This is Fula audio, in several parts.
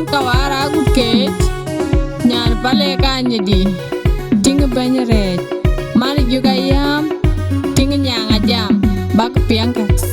kawara guket nyar bale kanyedi ting banyere mari juga yam ting nyanga jam bak piangkas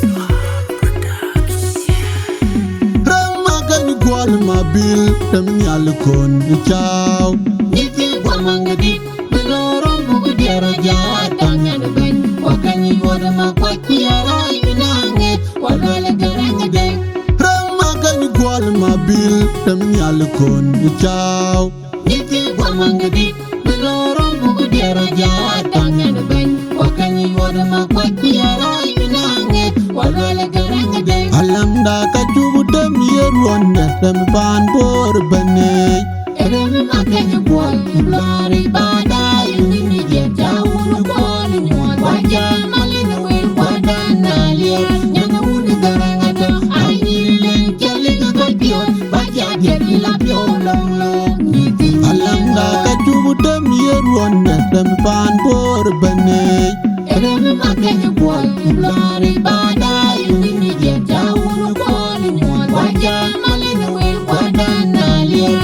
Rama kan gwal mabil dem nyal kon ciao Niti gwamangadi Belorom buku diara jawa tangan ben Wakanyi wada makwaki ara ibinanget Walwala garang deng Rama kan gwal mabil dem nyal kon ciao Niti gwamangadi Belorom buku diara jawa tangan ben Wakanyi wada makwaki ara ibinanget Walwala garang deng Alam da ka jubu dem yerwonde dem ban bor bane Eremi makanya buat Iblari badai Ini dia jauh Kuali nyuan Wajah malina win Wadana liar Nyana uni garang ada Aini leng Jali kakapion Wajah dia dilapio Long long Niti Alam da ka jubu dem yerwonde dem ban bor bane Eremi makanya buat Iblari badai Ini dia jauh Kuali nyuan Wajah malina win Wadana liar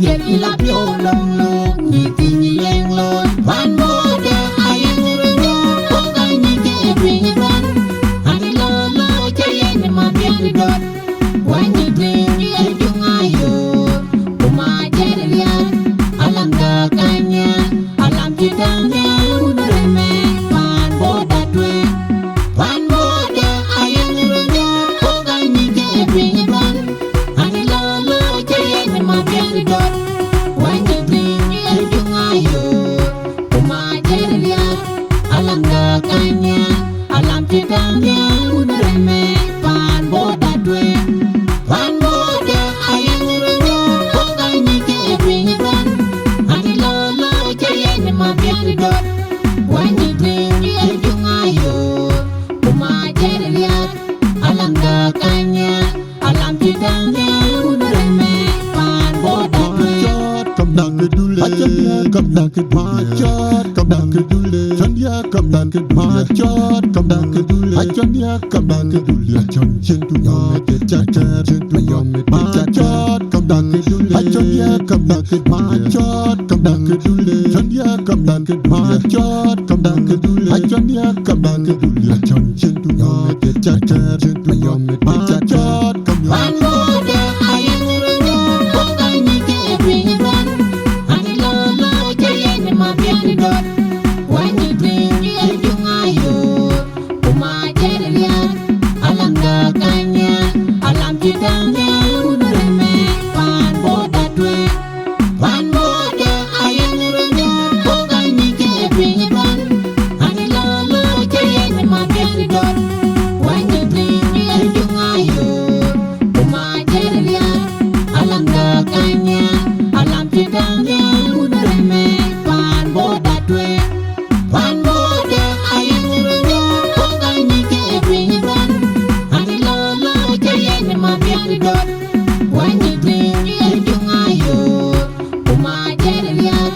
Dia dilapio long long Niti nyileng lon Van moda ayang urungnya Pokai niti ebringan Ani lolo cayen mabiang didot Wanyi tinggi ejung ayo Umajar liat Alam gakanya Alam citanya Udah remeh Van moda dwe Van moda ayang urungnya Pokai niti ebringan Ani lolo cayen mabiang didot Alam gakanya, alam citanya udah remeh Pan boda dwe, pan boda ayang urungnya Pokai niti ebringan Ani lolo cayen mabiang didot Wanyi tinggi ejung ayo Umajar liat Alam gakanya, alam citanya udah remeh Pan boda dwe Kam dak dule kam dak macet kam dak dule Chandia kam dak macet kam dak dule Chandia kam dak dule Chan chentu yome chacha chentu yome macet kam dak dule Chandia kam dak macet kam dak dule Chandia kam dak macet kam dak dule Chandia kam dak dule Chan chentu yome chacha chentu yome macet kam Pan boda ayang urungnya Pokai niti ebringan Ani lolo cayen mabiang didot Wanyi tinggi ejung ayo Umajar liat Alam gakanya Alam citanya udah remeh Pan boda dwe Pan boda ayang urungnya Pokai niti ebringan Ani lolo cayen mabiang didot Wanyi tinggi ejung ayo Umajar liat Alam gakanya Alam citanya udah remeh Pan boda dwe Pan boda ayang urungnya Pokai niti ebringan Ani lolo cayen mabiang didot Wanyi tinggi ejung ayo Umajar liat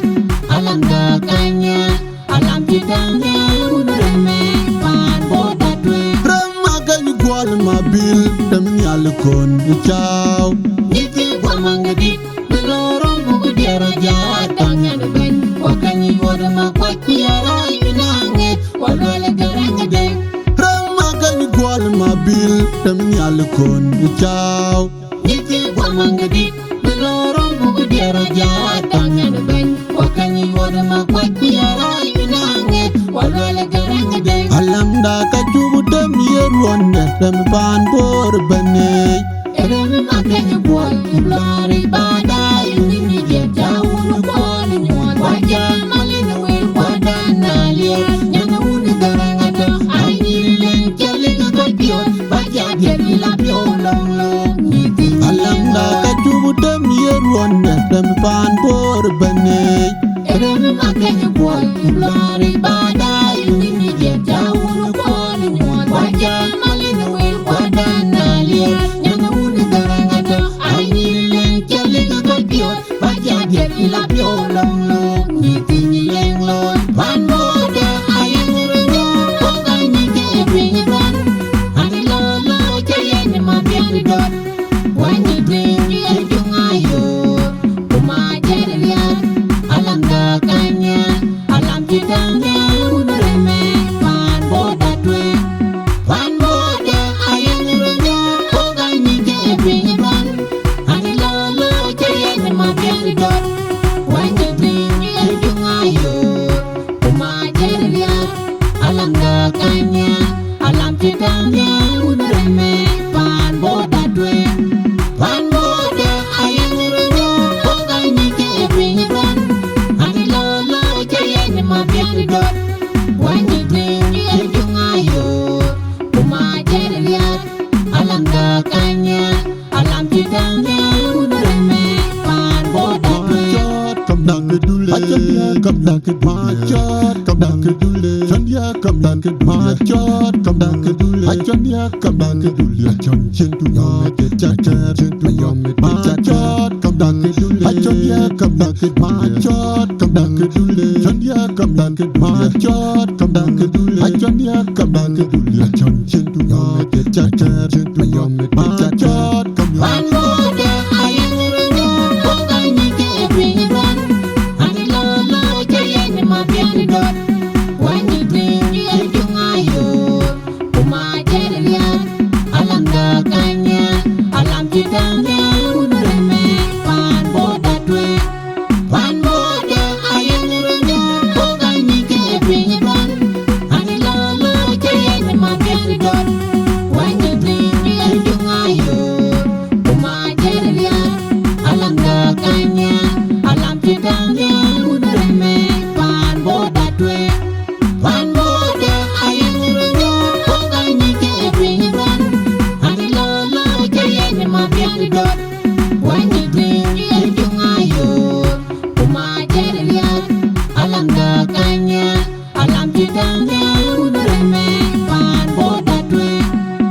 Alam gakanya Alam citanya udah remeh Pan boda dwe Rama kan gwal mabil dem nyal kon ciao Niti gwamangadi Belorom buku diara jawa tangan ben Wakanyi wada makwaki ara ibinanget Walwala garang deng Rama kan gwal mabil dem nyal kon ciao Niti gwamangadi Belorom buku diara jawa tangan ben Wakanyi wada makwaki ara ibinanget Walwala garang deng Alam da ka jubu dem yerwonde dem ban bor bane Eremi makanya buat Iblari badai Ini dia jauh Kuali nyuan Wajah malina win Wadana liar Nyana uni garang ada Aini leng Jali kakapion Wajah dia dilapio Long long Niti Alam da ka jubu dem yerwonde dem ban bor bane Eremi makanya buat Iblari badai Ini dia jauh Kuali nyuan Wajah malina win Wadana liar Nyana uni garang ada Aini leng Jali kakapion Wajah dia dilapio Long long Niti nyileng lon Pan boda ayang urungnya Pokai niti ebringan Ani lolo chitanya unareme pan boda dwe pan boda ayang runyo pogani ke pingan ani lolo chayani mabiang dot wanyi tingi jungayo kuma jeriat alam da kanya alam chitanya unareme pan boda dwe Come down the dule, come down the machot, come down the dule, Chania, come down the machot, come down the dule, Chania, come down the dule, Chon chin to yom, chacha, chin to yom, machot, come down the dule, Chania, come down the machot, come down the dule, Chania, come down the machot, come down the dule, Chania, come down the dule, Chon chin to yom, chacha, chin to yom, machot, come pan boda ayang runyo pogani ke pingan ani lolo chayani mabiang dot wanyi tingi jungayo kuma jeriat alam da kanya alam chitanya unareme pan boda dwe pan boda ayang runyo pogani ke pingan ani lolo chayani mabiang dot wanyi tingi jungayo kuma jeriat alam da kanya alam chitanya unareme pan boda dwe pan boda ayang runyo pogani ke pingan ani lolo chayani mabiang dot wanyi tingi jungayo kuma jeriat alam da kanya alam chitanya